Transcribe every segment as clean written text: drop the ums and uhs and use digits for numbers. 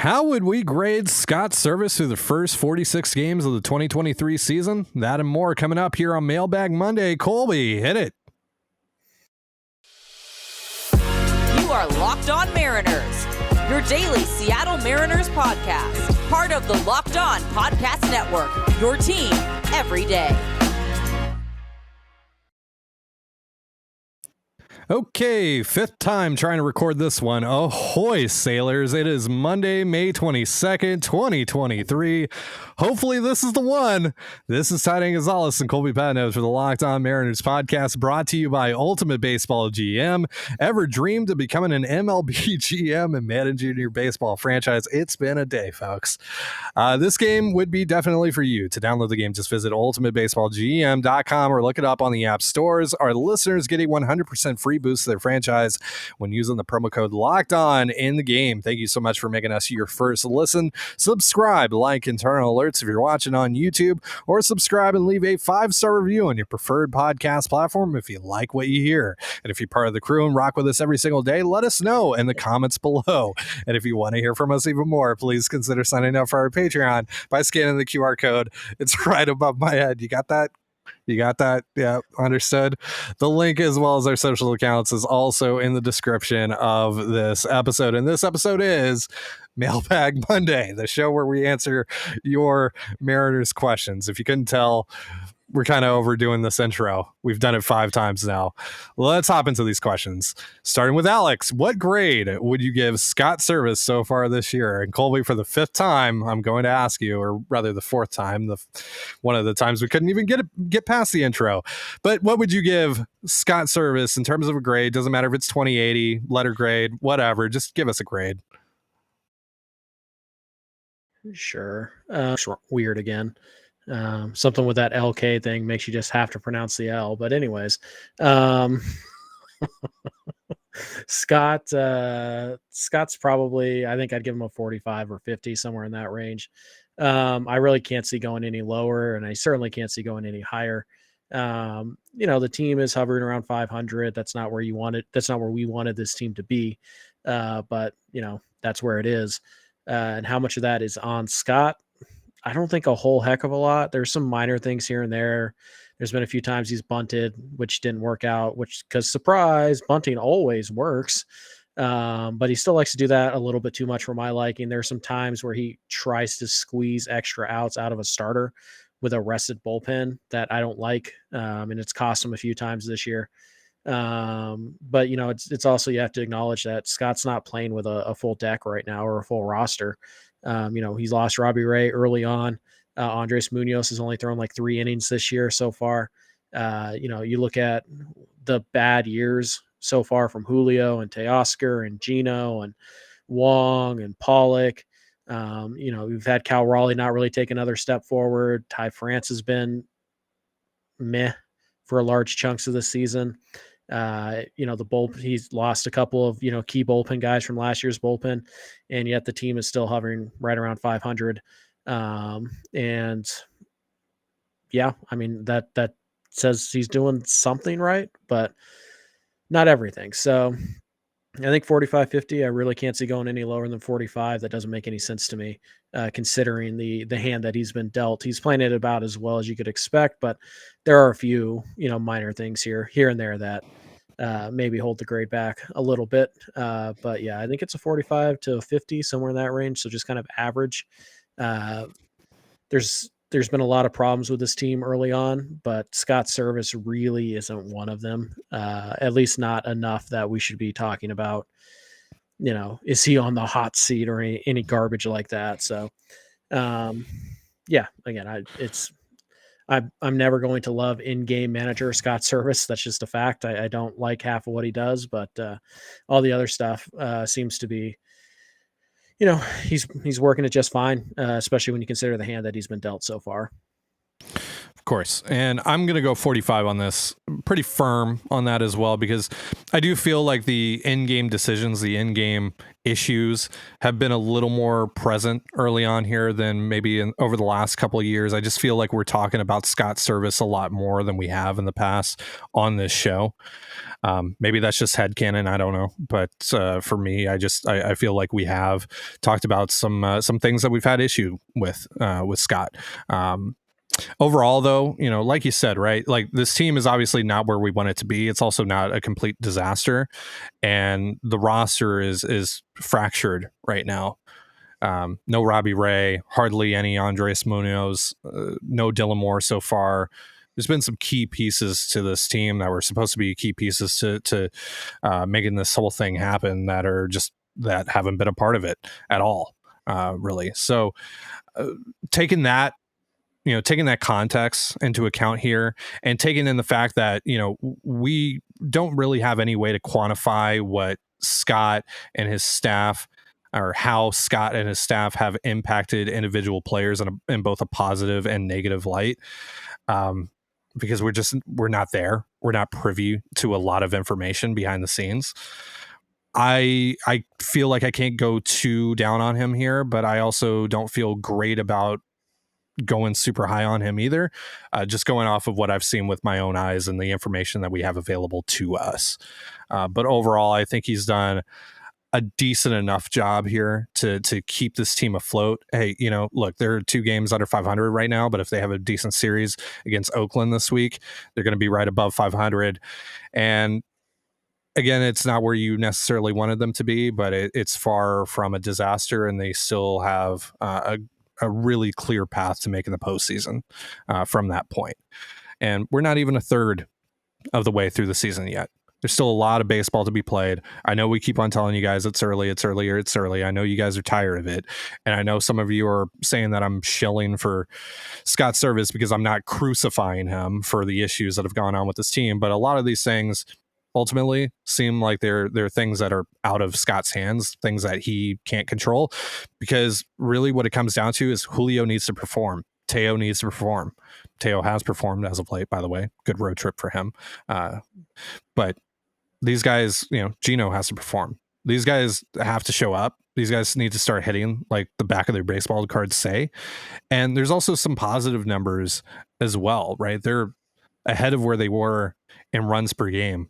How would we grade Scott Servais through the first 46 games of the 2023 season? That and more coming up here on Mailbag Monday. Colby, hit it. You are Locked On Mariners, your daily Seattle Mariners podcast. Part of the Locked On Podcast Network, your team every day. Okay, fifth time trying to record this one. Ahoy, sailors. It is Monday, May 22nd, 2023. Hopefully this is the one. This is Ty Gonzalez and Colby Patnos for the Locked On Mariners podcast, brought to you by Ultimate Baseball GM. Ever dreamed of becoming an MLB GM and managing your baseball franchise? It's been a day, folks. This game would be definitely for you. To download the game, just visit ultimatebaseballgm.com or look it up on the app stores. Our listeners get a 100% free boost to their franchise when using the promo code Locked On in the game. Thank you so much for making us your first listen. Subscribe, like, and turn on alerts if you're watching on YouTube, or subscribe and leave a 5-star review on your preferred podcast platform if you like what you hear. And if you're part of the crew and rock with us every single day, let us know in the comments below. And if you want to hear from us even more, please consider signing up for our Patreon by scanning the QR code. It's right above my head. You got that? You got that? Yeah, understood. The link, as well as our social accounts, is also in the description of this episode. And this episode is Mailbag Monday, the show where we answer your Mariners questions. If you couldn't tell, we're kind of overdoing this intro. We've done it 5 times now. Let's hop into these questions. Starting with Alex, what grade would you give Scott Servais so far this year? And Colby, for the 5th time, I'm going to ask you, or rather the 4th time, one of the times we couldn't even get past the intro. But what would you give Scott Servais in terms of a grade? Doesn't matter if it's 2080, letter grade, whatever. Just give us a grade. Sure. Weird again. Something with that LK thing makes you just have to pronounce the L. But anyways, Scott's probably, I think I'd give him a 45 or 50, somewhere in that range. I really can't see going any lower, and I certainly can't see going any higher. The team is hovering around 500. That's not where you want it. That's not where we wanted this team to be. But that's where it is. And how much of that is on Scott? I don't think a whole heck of a lot. There's some minor things here and there. There's been a few times he's bunted, which didn't work out, because surprise, bunting always works. But he still likes to do that a little bit too much for my liking. There's some times where he tries to squeeze extra outs out of a starter with a rested bullpen that I don't like. And it's cost him a few times this year. But it's also, you have to acknowledge that Scott's not playing with a full deck right now, or a full roster. He's lost Robbie Ray early on. Andres Munoz has only thrown like 3 innings this year so far. You look at the bad years so far from Julio and Teoscar and Gino and Wong and Pollock. We've had Cal Raleigh not really take another step forward. Ty France has been meh for large chunks of the season. The bullpen, he's lost a couple of, key bullpen guys from last year's bullpen, and yet the team is still hovering right around 500. And yeah, I mean, that says he's doing something right, but not everything. So I think 45, 50, I really can't see going any lower than 45. That doesn't make any sense to me, considering the hand that he's been dealt. He's playing it about as well as you could expect, but there are a few, minor things here and there that maybe hold the grade back a little bit. But yeah, I think it's a 45 to 50, somewhere in that range. So just kind of average. There's been a lot of problems with this team early on, but Scott Servais really isn't one of them. At least not enough that we should be talking about, is he on the hot seat or any garbage like that? So, yeah, again, I'm never going to love in-game manager Scott Servais. That's just a fact. I don't like half of what he does, but all the other stuff seems to be, he's working it just fine, especially when you consider the hand that he's been dealt so far. Of Of course. And I'm going to go 45 on this. Pretty firm on that as well, because I do feel like the in-game decisions, the in-game issues have been a little more present early on here than maybe over the last couple of years. I just feel like we're talking about Scott Servais a lot more than we have in the past on this show. Maybe that's just headcanon. I don't know. But for me, I feel like we have talked about some things that we've had issue with Scott. Overall, though, like you said, right, like this team is obviously not where we want it to be. It's also not a complete disaster, and the roster is fractured right now. No Robbie Ray, hardly any Andres Munoz, no Dylan Moore so far. There's been some key pieces to this team that were supposed to be key pieces to making this whole thing happen that haven't been a part of it at all, really. So taking that context into account here, and taking in the fact that, we don't really have any way to quantify what Scott and his staff, or how Scott and his staff have impacted individual players in both a positive and negative light. Because we're not there. We're not privy to a lot of information behind the scenes. I feel like I can't go too down on him here, but I also don't feel great about going super high on him either, just going off of what I've seen with my own eyes and the information that we have available to us. But overall, I think he's done a decent enough job here to keep this team afloat. Hey, look, they're 2 games under 500 right now, but if they have a decent series against Oakland this week, they're going to be right above 500. And again, it's not where you necessarily wanted them to be, but it's far from a disaster, and they still have a really clear path to making the postseason from that point. And we're not even a third of the way through the season yet. There's still a lot of baseball to be played. I know we keep on telling you guys it's early. I know you guys are tired of it. And I know some of you are saying that I'm shilling for Scott Servais because I'm not crucifying him for the issues that have gone on with this team. But a lot of these things ultimately seem like they're things that are out of Scott's hands, things that he can't control, because really what it comes down to is Julio needs to perform. Teo needs to perform. Teo has performed as of late, by the way. Good road trip for him. But these guys, Gino has to perform. These guys have to show up. These guys need to start hitting like the back of their baseball cards say. And there's also some positive numbers as well, right? They're ahead of where they were in runs per game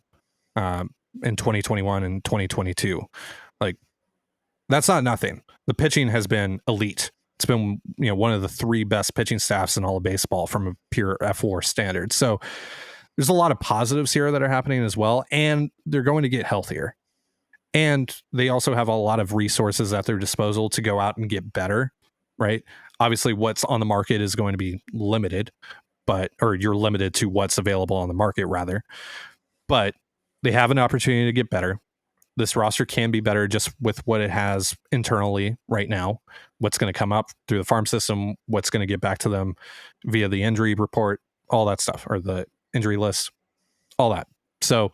in 2021 and 2022. Like, that's not nothing. The pitching has been elite. It's been, one of the 3 best pitching staffs in all of baseball from a pure F4 standard. So there's a lot of positives here that are happening as well, and they're going to get healthier. And they also have a lot of resources at their disposal to go out and get better, right? Obviously, what's on the market is going to be limited, or you're limited to what's available on the market, rather. But they have an opportunity to get better. This roster can be better just with what it has internally right now, what's going to come up through the farm system, what's going to get back to them via the injury report, all that stuff, or the injury list, all that. So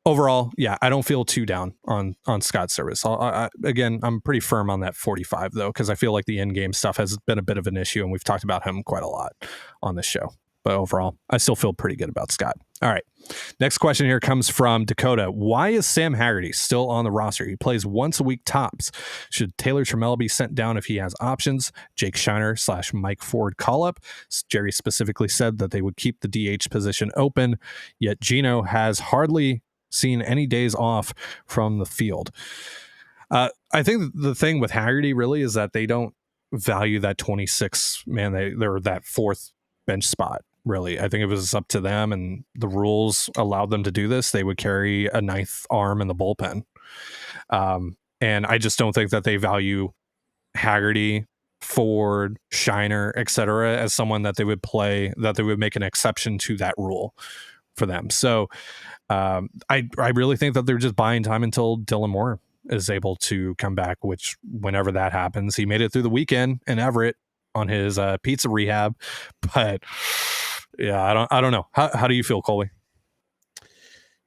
overall, yeah, I don't feel too down on Scott Servais. Again, I'm pretty firm on that 45 though, because I feel like the in-game stuff has been a bit of an issue, and we've talked about him quite a lot on this show. But overall, I still feel pretty good about Scott. All right. Next question here comes from Dakota. Why is Sam Hagerty still on the roster? He plays once a week tops. Should Taylor Trammell be sent down if he has options? Jake Shiner / Mike Ford call up. Jerry specifically said that they would keep the DH position open, yet Gino has hardly seen any days off from the field. I think the thing with Hagerty really is that they don't value that 26 man. They're that 4th bench spot. Really, I think if it was up to them and the rules allowed them to do this, they would carry a 9th arm in the bullpen. And I just don't think that they value Hagerty, Ford, Shiner, etc. as someone that they would make an exception to that rule for them. So I really think that they're just buying time until Dylan Moore is able to come back, which whenever that happens. He made it through the weekend in Everett on his pizza rehab, but yeah, I don't know. How do you feel, Colby?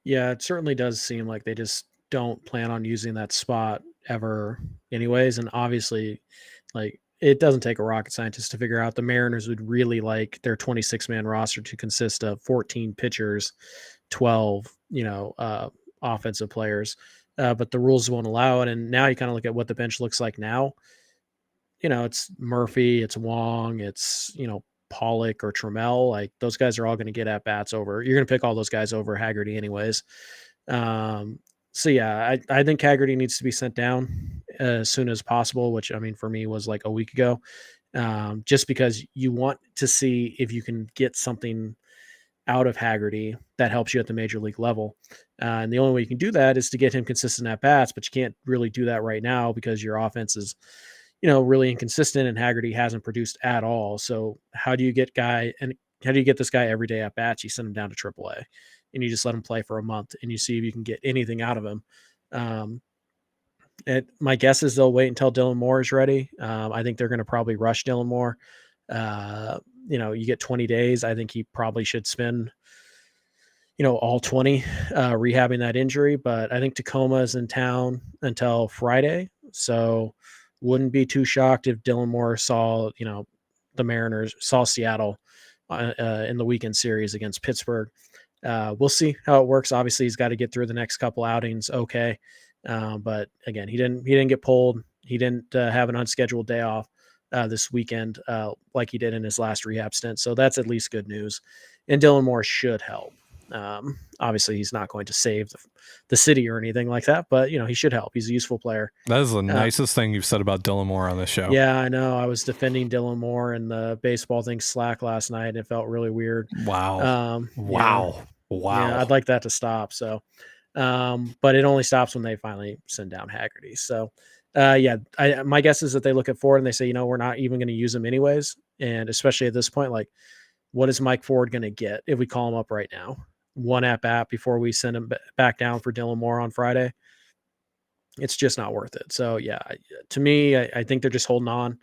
Yeah, it certainly does seem like they just don't plan on using that spot ever anyways. And obviously, like, it doesn't take a rocket scientist to figure out the Mariners would really like their 26-man roster to consist of 14 pitchers, 12, offensive players. But the rules won't allow it. And now you kind of look at what the bench looks like now. It's Murphy, it's Wong, it's, Pollock or Trammell. Like those guys are all going to get at bats over. You're going to pick all those guys over Hagerty anyways. So yeah, I think Hagerty needs to be sent down as soon as possible, which I mean, for me was like a week ago. Just because you want to see if you can get something out of Hagerty that helps you at the major league level. And the only way you can do that is to get him consistent at bats, but you can't really do that right now because your offense is, really inconsistent and Hagerty hasn't produced at all. So how do you get this guy every day at bats? You send him down to AAA and you just let him play for a month and you see if you can get anything out of him. My guess is they'll wait until Dylan Moore is ready. I think they're going to probably rush Dylan Moore. You get 20 days. I think he probably should spend, all 20 rehabbing that injury. But I think Tacoma is in town until Friday. So wouldn't be too shocked if Dylan Moore saw, the Mariners saw Seattle in the weekend series against Pittsburgh. We'll see how it works. Obviously, he's got to get through the next couple outings. Okay. But again, he didn't get pulled. He didn't have an unscheduled day off this weekend like he did in his last rehab stint. So that's at least good news. And Dylan Moore should help. Obviously, he's not going to save the city or anything like that, but he should help. He's a useful player. That is the nicest thing you've said about Dylan Moore on this show. Yeah, I know. I was defending Dylan Moore and the baseball thing Slack last night, and it felt really weird. Wow. Wow. Yeah, I'd like that to stop. So, but it only stops when they finally send down Hagerty. So, my guess is that they look at Ford and they say, we're not even going to use him anyways. And especially at this point, like, what is Mike Ford going to get if we call him up right now? One at bat before we send him back down for Dylan Moore on Friday. It's just not worth it. So yeah, to me, I think they're just holding on,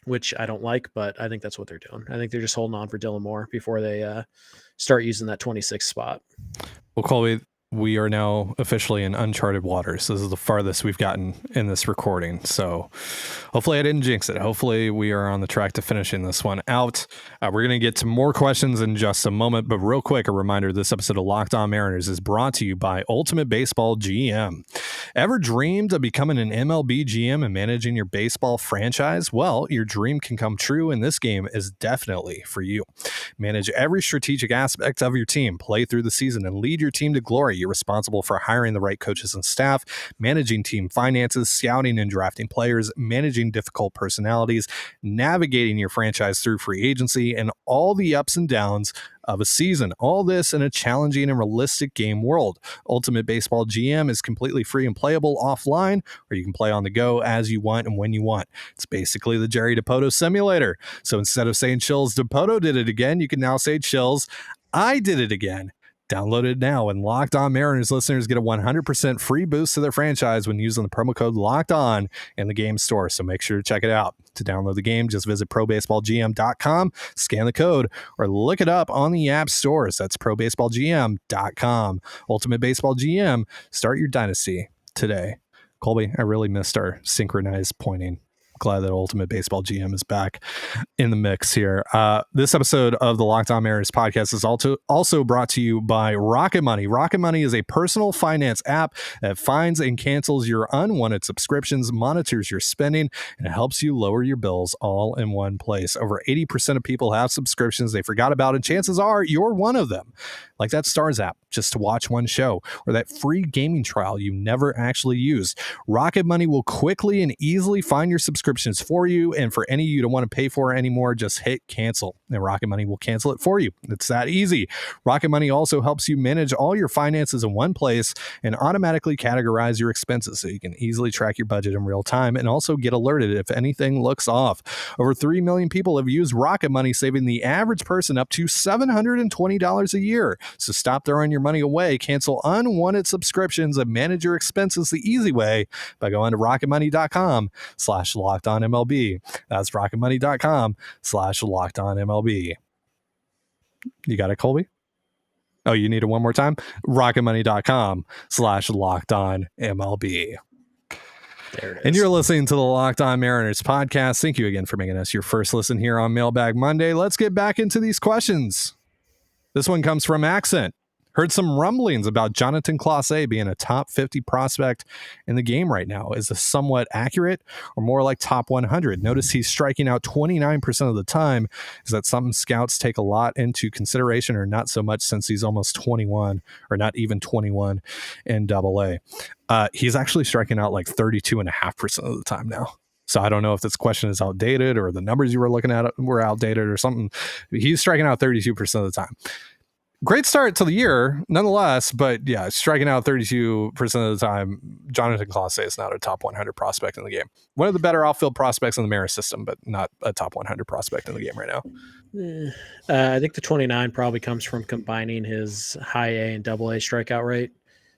which I don't like, but I think that's what they're doing. I think they're just holding on for Dylan Moore before they start using that 26 spot. Well, Colby, we are now officially in uncharted waters. This is the farthest we've gotten in this recording. So hopefully I didn't jinx it. Hopefully we are on the track to finishing this one out. We're going to get to more questions in just a moment. But real quick, a reminder, this episode of Locked On Mariners is brought to you by Ultimate Baseball GM. Ever dreamed of becoming an MLB GM and managing your baseball franchise? Well, your dream can come true, and this game is definitely for you. Manage every strategic aspect of your team, play through the season, and lead your team to glory. You're responsible for hiring the right coaches and staff, managing team finances, scouting and drafting players, managing difficult personalities, navigating your franchise through free agency, and all the ups and downs of a season. All this in a challenging and realistic game world. Ultimate Baseball GM is completely free and playable offline, or you can play on the go as you want and when you want. It's basically the Jerry Dipoto simulator. So instead of saying Chills, Dipoto did it again, you can now say Chills, I did it again. Download it now, and Locked On Mariners listeners get a 100% free boost to their franchise when using the promo code Locked On in the game store. So make sure to check it out. To download the game, just visit probaseballgm.com, scan the code, or look it up on the app stores. That's probaseballgm.com. Ultimate Baseball GM. Start your dynasty today. Colby, I really missed our synchronized pointing. Glad that Ultimate Baseball GM is back in the mix here. This episode of the Locked On Mariners podcast is also brought to you by Rocket Money. Rocket Money is a personal finance app that finds and cancels your unwanted subscriptions, monitors your spending, and helps you lower your bills all in one place. Over 80% of people have subscriptions they forgot about, and chances are you're one of them. Like that Stars app just to watch one show, or that free gaming trial you never actually used. Rocket Money will quickly and easily find your subscriptions for you, and for any you don't want to pay for anymore, just hit cancel, and Rocket Money will cancel it for you. It's that easy. Rocket Money also helps you manage all your finances in one place and automatically categorize your expenses so you can easily track your budget in real time and also get alerted if anything looks off. Over 3 million people have used Rocket Money, saving the average person up to $720 a year. So stop throwing your money away, cancel unwanted subscriptions, and manage your expenses the easy way by going to rocketmoney.com/lockedonmlb. That's rocketmoney.com/lockedonmlb. You got it, Colby? Oh, you need it one more time? rocketmoney.com/lockedonmlb. There it is. And you're listening to the Locked On Mariners podcast. Thank you again for making us your first listen here on Mailbag Monday. Let's get back into these questions. This one comes from Accent. Heard some rumblings about Jonatan Clase being a top 50 prospect in the game right now. Is this somewhat accurate or more like top 100? Notice he's striking out 29% of the time. Is that something scouts take a lot into consideration or not so much since he's almost 21 or not even 21 in Double-A? He's actually striking out like 32.5% of the time now. So I don't know if this question is outdated or the numbers you were looking at were outdated or something. He's striking out 32% of the time. Great start to the year, nonetheless, but yeah, striking out 32% of the time. Jonatan Clase is not a top 100 prospect in the game. One of the better outfield prospects in the Mariners system, but not a top 100 prospect in the game right now. I think the 29 probably comes from combining his high A and Double-A strikeout rate.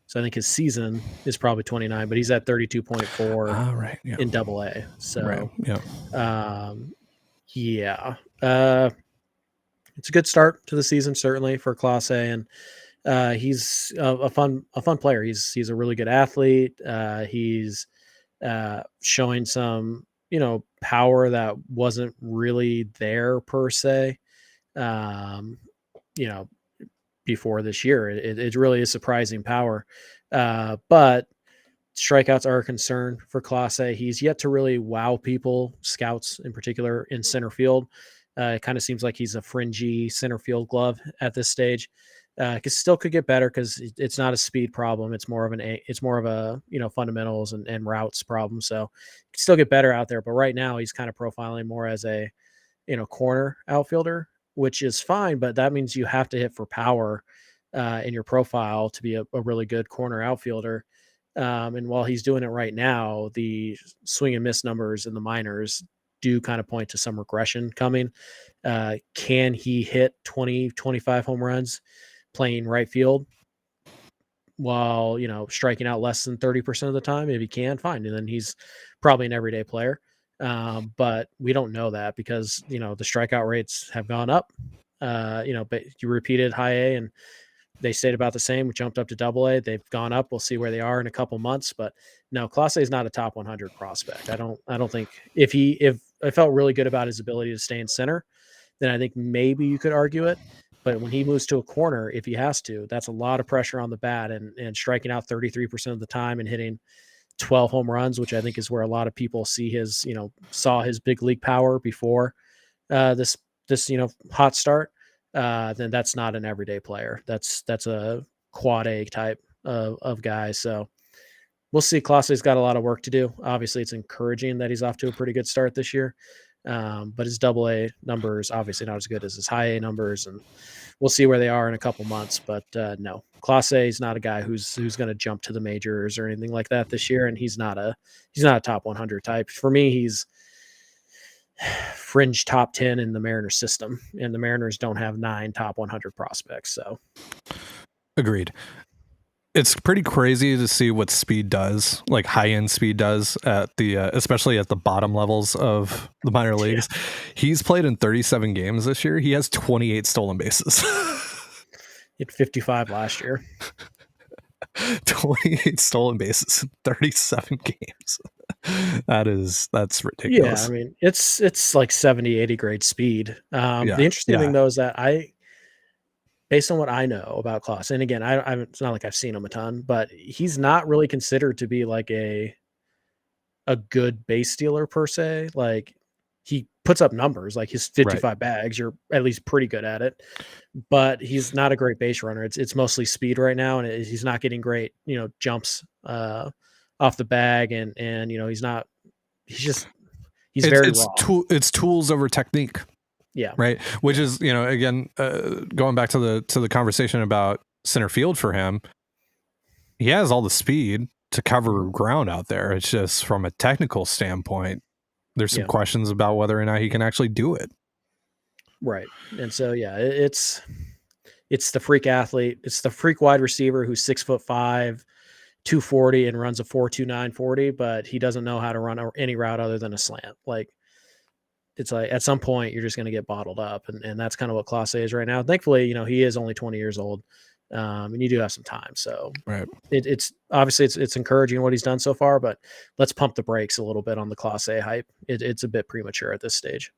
So I think his season is probably 29, but he's at 32.4 right, yeah. in Double-A. So right, yeah. It's a good start to the season, certainly for Clase, and he's a fun player. He's a really good athlete. He's showing some, power that wasn't really there per se, before this year. It really is surprising power, but strikeouts are a concern for Clase. He's yet to really wow people, scouts in particular, in center field. It kind of seems like he's a fringy center field glove at this stage. Still could get better because it's not a speed problem. It's more of a fundamentals and routes problem. So could still get better out there. But right now he's kind of profiling more as a corner outfielder, which is fine. But that means you have to hit for power in your profile to be a really good corner outfielder. And while he's doing it right now, the swing and miss numbers in the minors do kind of point to some regression coming. Can he hit 20, 25 home runs playing right field while, striking out less than 30% of the time? If he can, fine. And then he's probably an everyday player. But we don't know that because, the strikeout rates have gone up. But you repeated high A and they stayed about the same. We jumped up to Double-A. They've gone up. We'll see where they are in a couple months. But no, Clase is not a top 100 prospect. I don't think if I felt really good about his ability to stay in center, then I think maybe you could argue it. But when he moves to a corner, if he has to, that's a lot of pressure on the bat and striking out 33% of the time and hitting 12 home runs, which I think is where a lot of people saw his big league power before this hot start. Then that's not an everyday player. That's a quad A type of guy. So we'll see. Clase's got a lot of work to do. Obviously, it's encouraging that he's off to a pretty good start this year. But his Double-A numbers obviously not as good as his high A numbers, and we'll see where they are in a couple months. But no, Clase is not a guy who's going to jump to the majors or anything like that this year, and he's not a top 100 type. For me, he's fringe top 10 in the Mariners system, and the Mariners don't have 9 top 100 prospects. So agreed. It's pretty crazy to see what speed does, like high-end speed does at the especially at the bottom levels of the minor leagues. Yeah. He's played in 37 games this year. He has 28 stolen bases. He had 55 last year. 28 stolen bases in 37 games. That's ridiculous. Yeah, I mean, it's like 70, 80 grade speed. The interesting thing though is that based on what I know about Clase, and again, it's not like I've seen him a ton, but he's not really considered to be like a good base stealer per se. Like he puts up numbers, like his 55 bags, you're at least pretty good at it, but he's not a great base runner. It's mostly speed right now, and he's not getting great, jumps off the bag, and he's very raw. It's tools over technique. Yeah. Right. Which is, again, going back to the conversation about center field for him, he has all the speed to cover ground out there. It's just from a technical standpoint, there's some questions about whether or not he can actually do it. Right. And so, it's the freak athlete. It's the freak wide receiver who's 6'5", 240 and runs a 4.29 40, but he doesn't know how to run any route other than a slant. Like, it's like at some point you're just going to get bottled up. And that's kind of what Clase is right now. Thankfully, he is only 20 years old. And you do have some time. So Right. it's obviously it's encouraging what he's done so far, but let's pump the brakes a little bit on the Clase hype. It's a bit premature at this stage.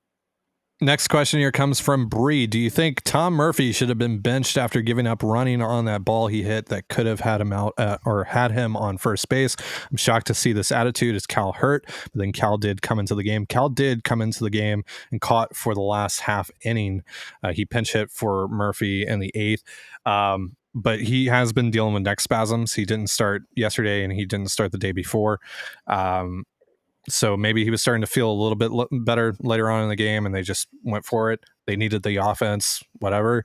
Next question here comes from Bree. Do you think Tom Murphy should have been benched after giving up running on that ball he hit that could have had him out or had him on first base? I'm shocked to see this attitude. Is Cal hurt? But then Cal did come into the game. Cal did come into the game and caught for the last half inning. He pinch hit for Murphy in the 8th. But he has been dealing with neck spasms. He didn't start yesterday and he didn't start the day before. So maybe he was starting to feel a little bit better later on in the game and they just went for it. They needed the offense, whatever.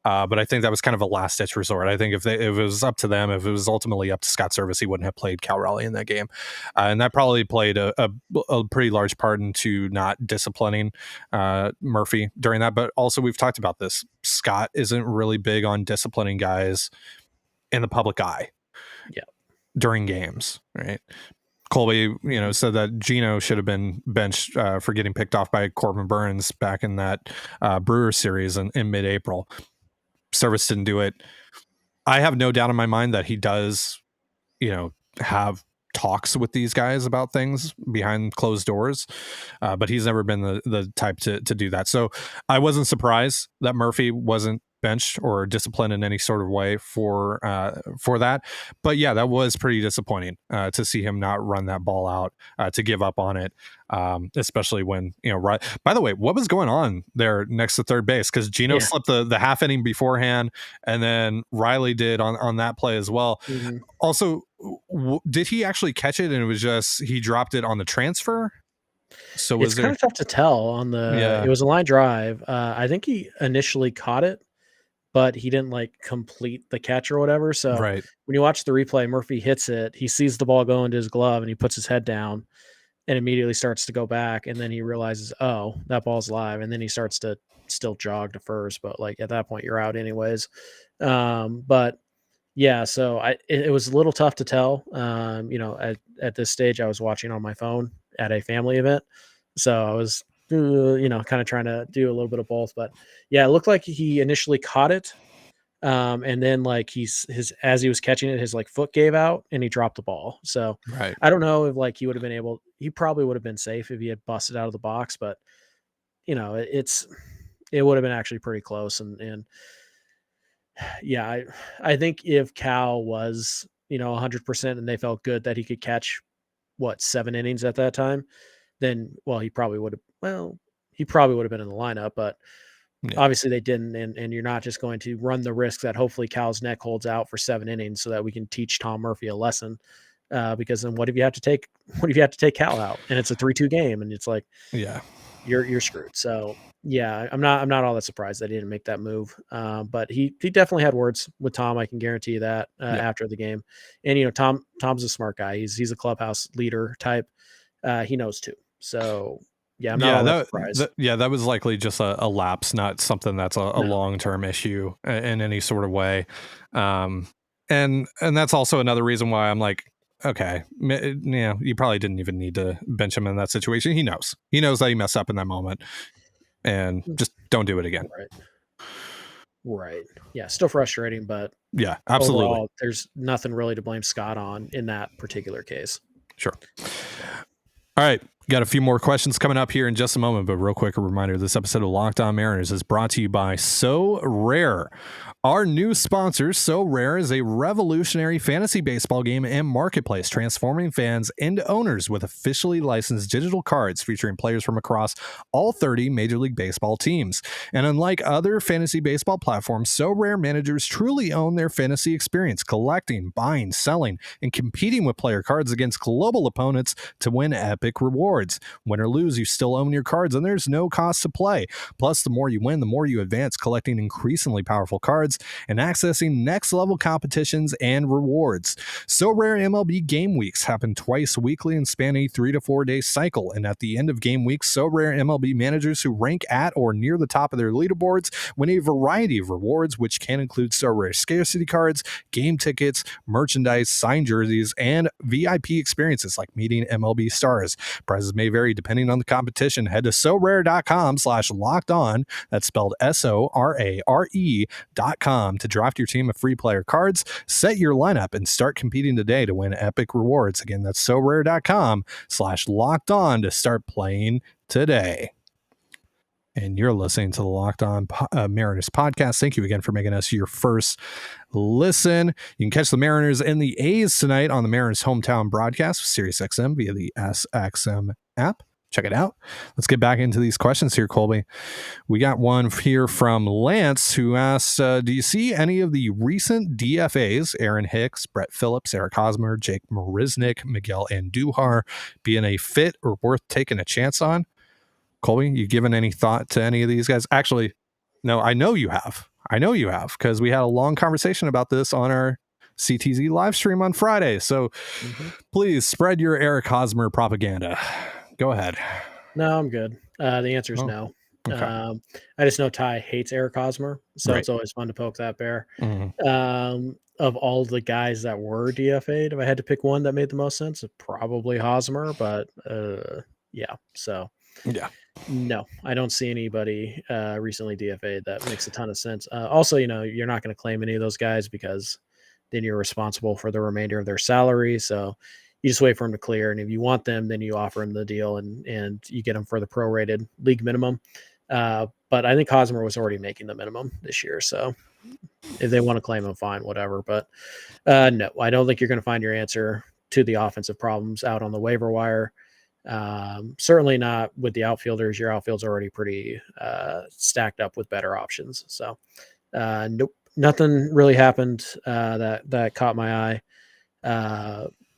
But I think that was kind of a last ditch resort. I think if it was up to them, if it was ultimately up to Scott Servais, he wouldn't have played Cal Raleigh in that game. And that probably played a pretty large part into not disciplining Murphy during that. But also we've talked about this. Scott isn't really big on disciplining guys in the public eye. Yeah. During games, right? Colby, said that Gino should have been benched for getting picked off by Corbin Burns back in that Brewers series in mid-April. Servais didn't do it. I have no doubt in my mind that he does, have talks with these guys about things behind closed doors, but he's never been the type to do that. So I wasn't surprised that Murphy wasn't benched or disciplined in any sort of way for that. But yeah, that was pretty disappointing to see him not run that ball out, to give up on it, especially when, right. By the way, what was going on there next to third base? Because Gino slipped the half inning beforehand, and then Riley did on that play as well. Mm-hmm. Also, did he actually catch it and it was just he dropped it on the transfer? So it's kind of tough to tell on the. It was a line drive. I think he initially caught it, but he didn't complete the catch or whatever. So right. When you watch the replay, Murphy hits it. He sees the ball go into his glove and he puts his head down and immediately starts to go back. And then he realizes, oh, that ball's live. And then he starts to still jog to first. But at that point, you're out anyways. But yeah, so it was a little tough to tell. At this stage, I was watching on my phone at a family event. So I was kind of trying to do a little bit of both, but yeah, it looked like he initially caught it. And then as he was catching it, his foot gave out and he dropped the ball. So right. I don't know if he would have been he probably would have been safe if he had busted out of the box, but it would have been actually pretty close. And yeah, I think if Cal was, 100% and they felt good that he could catch 7 innings at that time, then, he probably would have been in the lineup, but obviously they didn't. And you're not just going to run the risk that hopefully Cal's neck holds out for 7 innings so that we can teach Tom Murphy a lesson. Because then what if you have to take Cal out and it's a 3-2 game and it's you're screwed. So yeah, I'm not all that surprised that he didn't make that move. But he definitely had words with Tom. I can guarantee you that after the game. And Tom's a smart guy. He's a clubhouse leader type. He knows too. So yeah, I'm not all that surprised. That was likely just a lapse, not something that's a long-term issue in any sort of way. And that's also another reason why I'm like, okay, you probably didn't even need to bench him in that situation. He knows that he messed up in that moment, and just don't do it again. Right. Yeah. Still frustrating, but yeah, absolutely. Overall, there's nothing really to blame Scott on in that particular case. Sure. All right. Got a few more questions coming up here in just a moment, but real quick, a reminder, this episode of Locked On Mariners is brought to you by So Rare. Our new sponsor, So Rare, is a revolutionary fantasy baseball game and marketplace, transforming fans into owners with officially licensed digital cards featuring players from across all 30 Major League Baseball teams. And unlike other fantasy baseball platforms, So Rare managers truly own their fantasy experience, collecting, buying, selling, and competing with player cards against global opponents to win epic rewards. Win or lose, you still own your cards, and there's no cost to play. Plus, the more you win, the more you advance, collecting increasingly powerful cards and accessing next-level competitions and rewards. So Rare MLB game weeks happen twice weekly and span a 3 to 4 day cycle. And at the end of game weeks, So Rare MLB managers who rank at or near the top of their leaderboards win a variety of rewards, which can include So Rare scarcity cards, game tickets, merchandise, signed jerseys, and VIP experiences like meeting MLB stars, prizes prices may vary depending on the competition. Head to sorare.com/locked-on. That's spelled SORARE.com to draft your team of free player cards, set your lineup, and start competing today to win epic rewards. Again, that's sorare.com/locked-on to start playing today. And you're listening to the Locked On Mariners podcast. Thank you again for making us your first listen. You can catch the Mariners and the A's tonight on the Mariners hometown broadcast with SiriusXM via the SXM app. Check it out. Let's get back into these questions here, Colby. We got one here from Lance who asks, do you see any of the recent DFAs, Aaron Hicks, Brett Phillips, Eric Hosmer, Jake Marisnick, Miguel Andujar, being a fit or worth taking a chance on? Colby, you given any thought to any of these guys? Actually, no, I know you have. Because we had a long conversation about this on our CTZ live stream on Friday. So please spread your Eric Hosmer propaganda. Go ahead. No, I'm good. The answer is no. Okay. I just know Ty hates Eric Hosmer, so It's always fun to poke that bear. Of all the guys that were DFA'd, if I had to pick one that made the most sense, probably Hosmer, but yeah. So no, I don't see anybody recently DFA'd that makes a ton of sense. Also, you're not going to claim any of those guys because then you're responsible for the remainder of their salary. So you just wait for them to clear. And if you want them, then you offer them the deal and you get them for the prorated league minimum. But I think Hosmer was already making the minimum this year. So if they want to claim him, fine, whatever. But no, I don't think you're going to find your answer to the offensive problems out on the waiver wire. Certainly not with the outfielders. Your outfield's already pretty stacked up with better options. So nope, nothing really happened that caught my eye.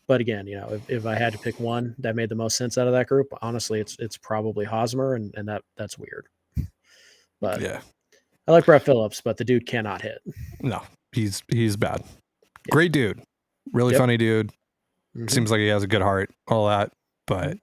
But again, if I had to pick one that made the most sense out of that group, honestly, it's probably Hosmer, and that's weird. But yeah, I like Brett Phillips, but the dude cannot hit. No, he's bad. Great dude, really funny dude. Seems like he has a good heart, all that, but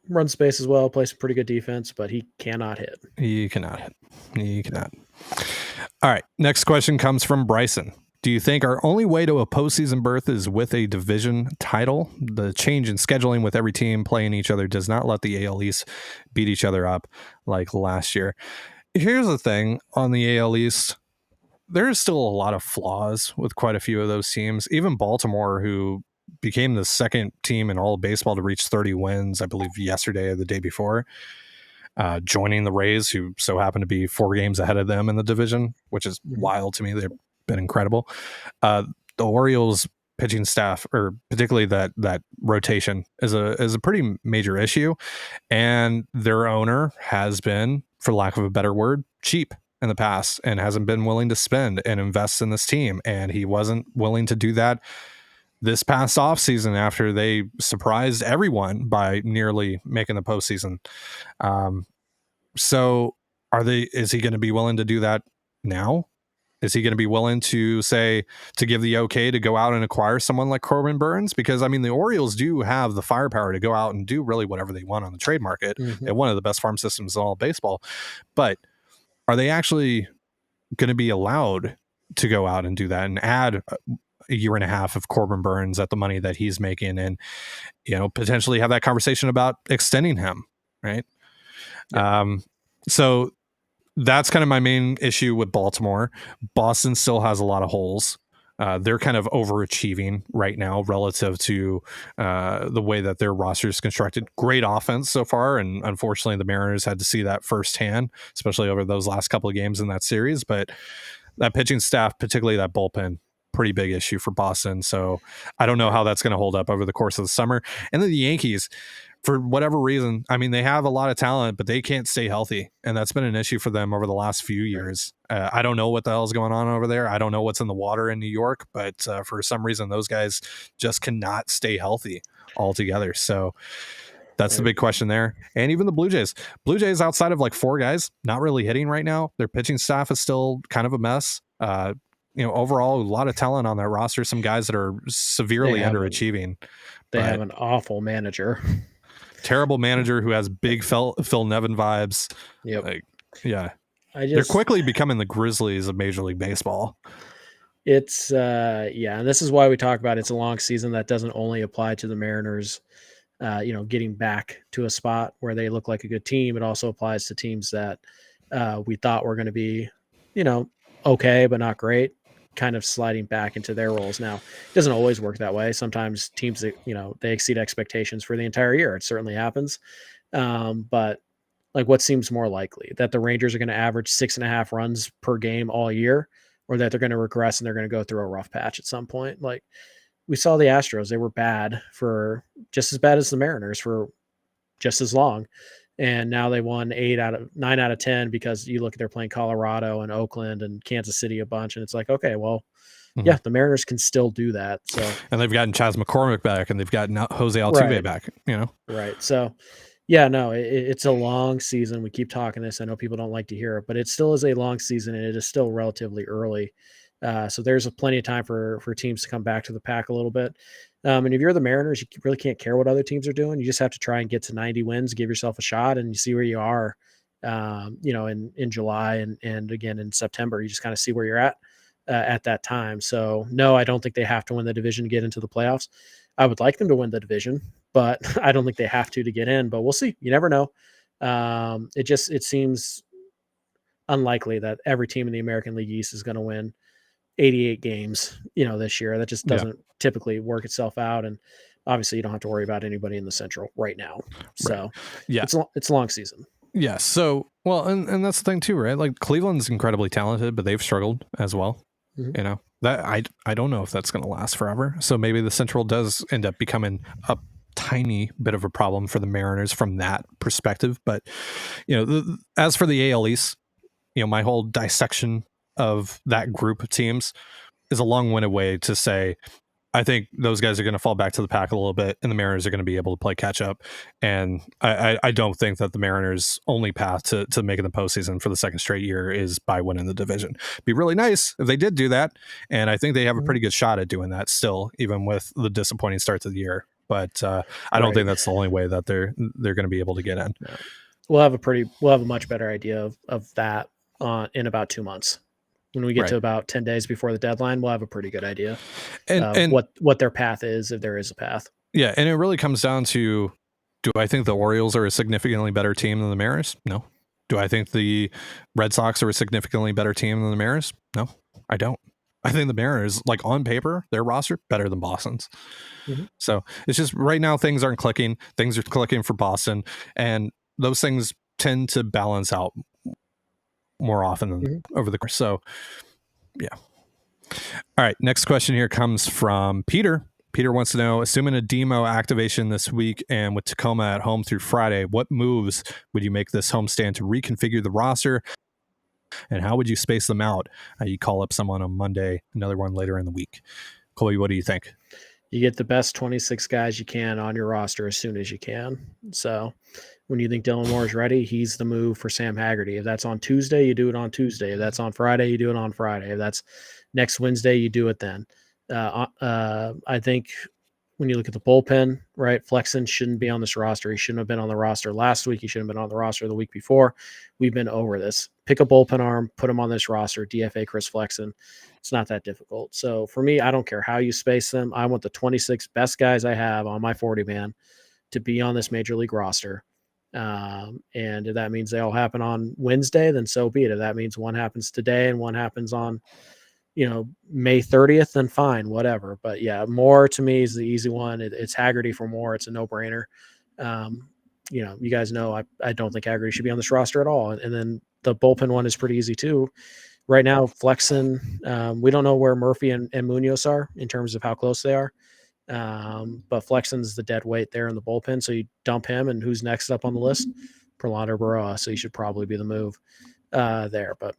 run space as well, plays some pretty good defense, but he cannot hit. He cannot. All right, next question comes from Bryson. Do you think our only way to a postseason berth is with a division title? The change in scheduling with every team playing each other does not let the AL East beat each other up like last year. Here's the thing on the AL East. There's still a lot of flaws with quite a few of those teams. Even Baltimore, who became the second team in all of baseball to reach 30 wins, I believe yesterday or the day before, joining the Rays, who so happened to be 4 games ahead of them in the division, which is wild to me. They've been incredible. The Orioles pitching staff, or particularly that rotation, is a pretty major issue, and their owner has been, for lack of a better word, cheap in the past and hasn't been willing to spend and invest in this team, and he wasn't willing to do that this past offseason after they surprised everyone by nearly making the postseason. So is he going to be willing to do that now? Is he going to be willing to give the okay to go out and acquire someone like Corbin Burns? Because, I mean, the Orioles do have the firepower to go out and do really whatever they want on the trade market and one of the best farm systems in all of baseball. But are they actually going to be allowed to go out and do that and add a year and a half of Corbin Burns at the money that he's making and, potentially have that conversation about extending him? Right. Yeah. So that's kind of my main issue with Baltimore. Boston still has a lot of holes. They're kind of overachieving right now relative to the way that their roster is constructed. Great offense so far, and unfortunately the Mariners had to see that firsthand, especially over those last couple of games in that series. But that pitching staff, particularly that bullpen, pretty big issue for Boston. So I don't know how that's going to hold up over the course of the summer. And then the Yankees, for whatever reason, I mean, they have a lot of talent, but they can't stay healthy. And that's been an issue for them over the last few years. I don't know what the hell's going on over there. I don't know what's in the water in New York, but for some reason, those guys just cannot stay healthy altogether. So that's the big question there. And even the Blue Jays outside of like 4 guys, not really hitting right now. Their pitching staff is still kind of a mess. Overall, a lot of talent on their roster. Some guys that are severely underachieving. They have an awful manager. Terrible manager who has big Phil Nevin vibes. Yep. They're quickly becoming the Grizzlies of Major League Baseball. It's and this is why we talk about it's a long season. That doesn't only apply to the Mariners. getting back to a spot where they look like a good team. It also applies to teams that we thought were going to be, okay, but not great, kind of sliding back into their roles. Now, it doesn't always work that way. Sometimes teams that, they exceed expectations for the entire year. It certainly happens. But like, what seems more likely, that the Rangers are going to average 6.5 runs per game all year, or that they're going to regress and they're going to go through a rough patch at some point? Like, we saw the Astros, they were bad for just as bad as the Mariners for just as long. And now they won 9 out of 10, because you look at, they're playing Colorado and Oakland and Kansas City a bunch. And it's like, okay, well, yeah, the Mariners can still do that. So, and they've gotten Chas McCormick back, and they've gotten Jose Altuve back, Right. So, yeah, no, it's a long season. We keep talking this. I know people don't like to hear it, but it still is a long season, and it is still relatively early. So there's plenty of time for teams to come back to the pack a little bit. And if you're the Mariners, you really can't care what other teams are doing. You just have to try and get to 90 wins, give yourself a shot, and you see where you are, in July and again in September. You just kind of see where you're at that time. So, no, I don't think they have to win the division to get into the playoffs. I would like them to win the division, but I don't think they have to get in. But we'll see. You never know. It seems unlikely that every team in the American League East is going to win 88 games, this year. That just doesn't typically work itself out. And obviously you don't have to worry about anybody in the Central right now. So it's a long season. Yeah. So, well, and that's the thing too, right? Like, Cleveland's incredibly talented, but they've struggled as well. That I don't know if that's going to last forever. So maybe the Central does end up becoming a tiny bit of a problem for the Mariners from that perspective. But, as for the AL East, my whole dissection of that group of teams is a long-winded way to say, I think those guys are going to fall back to the pack a little bit, and the Mariners are going to be able to play catch up. And I don't think that the Mariners' only path to making the postseason for the second straight year is by winning the division. It'd be really nice if they did do that, and I think they have a pretty good shot at doing that still, even with the disappointing start to the year. But I don't think that's the only way that they're going to be able to get in. No. We'll have a much better idea of that in about 2 months. When we get to about 10 days before the deadline, we'll have a pretty good idea of what their path is, if there is a path. Yeah, and it really comes down to, do I think the Orioles are a significantly better team than the Mariners? No. Do I think the Red Sox are a significantly better team than the Mariners? No, I don't. I think the Mariners, like, on paper, their roster, better than Boston's. So it's just right now things aren't clicking. Things are clicking for Boston, and those things tend to balance out more often than over the course. So, yeah. All right. Next question here comes from Peter. Peter wants to know, assuming a demo activation this week and with Tacoma at home through Friday, what moves would you make this homestand to reconfigure the roster? And how would you space them out? You call up someone on Monday, another one later in the week. Colby, what do you think? You get the best 26 guys you can on your roster as soon as you can. So when you think Dylan Moore is ready, he's the move for Sam Hagerty. If that's on Tuesday, you do it on Tuesday. If that's on Friday, you do it on Friday. If that's next Wednesday, you do it then. I think when you look at the bullpen, right, Flexen shouldn't be on this roster. He shouldn't have been on the roster last week. He shouldn't have been on the roster the week before. We've been over this. Pick a bullpen arm, put him on this roster, DFA Chris Flexen. It's not that difficult. So for me, I don't care how you space them. I want the 26 best guys I have on my 40-man to be on this major league roster. And if that means they all happen on Wednesday, then so be it. If that means one happens today and one happens on, May 30th, then fine, whatever. But yeah, Moore to me is the easy one. It's Hagerty for Moore. It's a no-brainer. You guys know I don't think Hagerty should be on this roster at all. And then the bullpen one is pretty easy too. Right now, Flexen, we don't know where Murphy and Munoz are in terms of how close they are. But Flexen's the dead weight there in the bullpen. So you dump him, and who's next up on the list? Prelander Baroa. So he should probably be the move there. But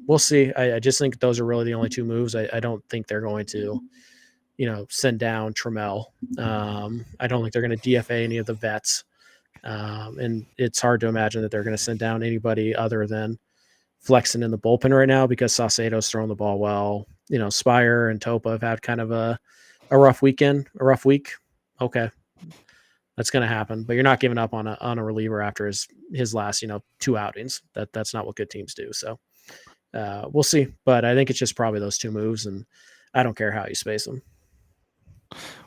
we'll see. I just think those are really the only two moves. I don't think they're going to, send down Trammell. I don't think they're going to DFA any of the vets. And it's hard to imagine that they're going to send down anybody other than Flexen in the bullpen right now, because Saucedo's throwing the ball well. Spire and Topa have had kind of a rough week. Okay, that's going to happen, but you're not giving up on a reliever after his last, 2 outings. That's not what good teams do. So we'll see, but I think it's just probably those two moves, and I don't care how you space them.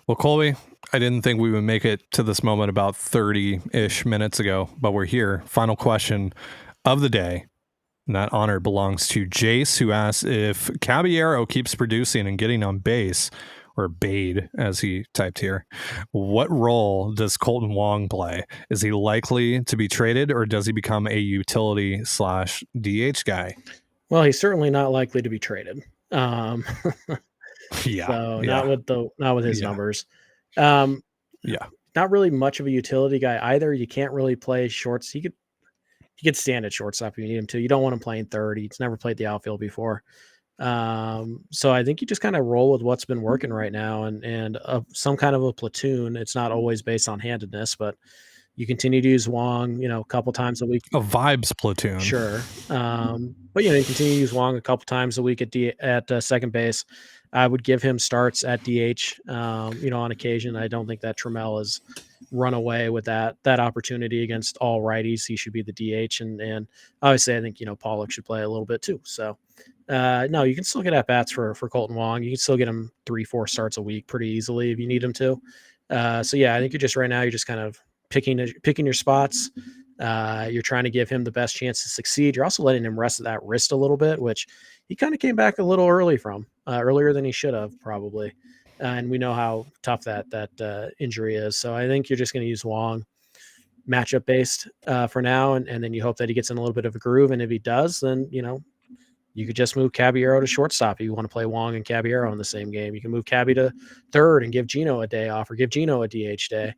Well, Colby, I didn't think we would make it to this moment about 30-ish minutes ago, but we're here. Final question of the day. And that honor belongs to Jace, who asks if Caballero keeps producing and getting on base, or Bade, as he typed here, what role does Colton Wong play? Is he likely to be traded, or does he become a utility/DH guy? Well, he's certainly not likely to be traded. Yeah. So Yeah. not with his Yeah. numbers. Yeah. Not really much of a utility guy either. You can't really play shorts. He could stand at shortstop if you need him to. You don't want him playing third. He's never played the outfield before. So I think you just kind of roll with what's been working right now, and some kind of a platoon. It's not always based on handedness, but you continue to use Wong, a couple times a week. A vibes platoon. Sure. But you continue to use Wong a couple times a week at second base. I would give him starts at DH, on occasion. I don't think that Trammell has run away with that opportunity against all righties. He should be the DH, and obviously I think Pollock should play a little bit too. So no, you can still get at bats for Colton Wong. You can still get him 3-4 starts a week pretty easily if you need him to. So yeah, I think you're just kind of picking your spots. You're trying to give him the best chance to succeed. You're also letting him rest that wrist a little bit, which he kind of came back a little earlier than he should have probably. And we know how tough that injury is. So I think you're just going to use Wong matchup based for now. And then you hope that he gets in a little bit of a groove. And if he does, then, you could just move Caballero to shortstop if you want to play Wong and Caballero in the same game. You can move Cabby to third and give Gino a day off, or give Gino a DH day.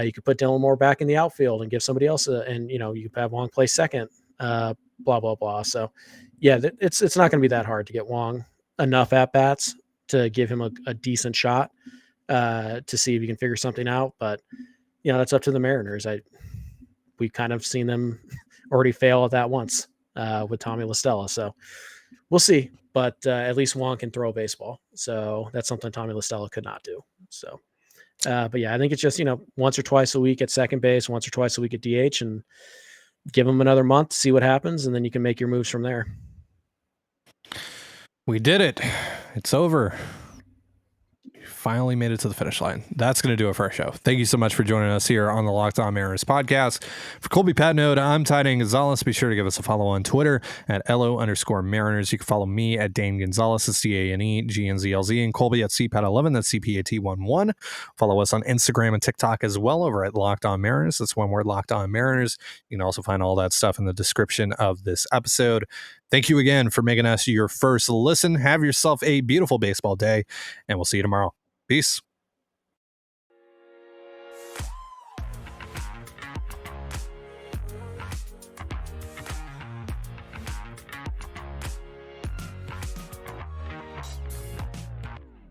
You could put Dylan Moore back in the outfield and give somebody else you could have Wong play second, blah, blah, blah. So yeah, it's not going to be that hard to get Wong enough at bats to give him a decent shot to see if you can figure something out. But that's up to the Mariners. We've kind of seen them already fail at that once with Tommy La Stella. So we'll see, but at least Wong can throw a baseball. So that's something Tommy La Stella could not do. So, but yeah, I think it's just, once or twice a week at second base, once or twice a week at DH, and give him another month to see what happens. And then you can make your moves from there. We did it. It's over. Finally made it to the finish line. That's going to do it for our show. Thank you so much for joining us here on the Locked On Mariners podcast. For Colby Patnode, I'm Trident Gonzalez. Be sure to give us a follow on Twitter at LO_Mariners. You can follow me at Dane Gonzalez, that's DANEGNZLZ, and Colby at CPAT11, that's CPAT11. Follow us on Instagram and TikTok as well over at Locked On Mariners. That's one word, Locked On Mariners. You can also find all that stuff in the description of this episode. Thank you again for making us your first listen. Have yourself a beautiful baseball day, and we'll see you tomorrow. Peace.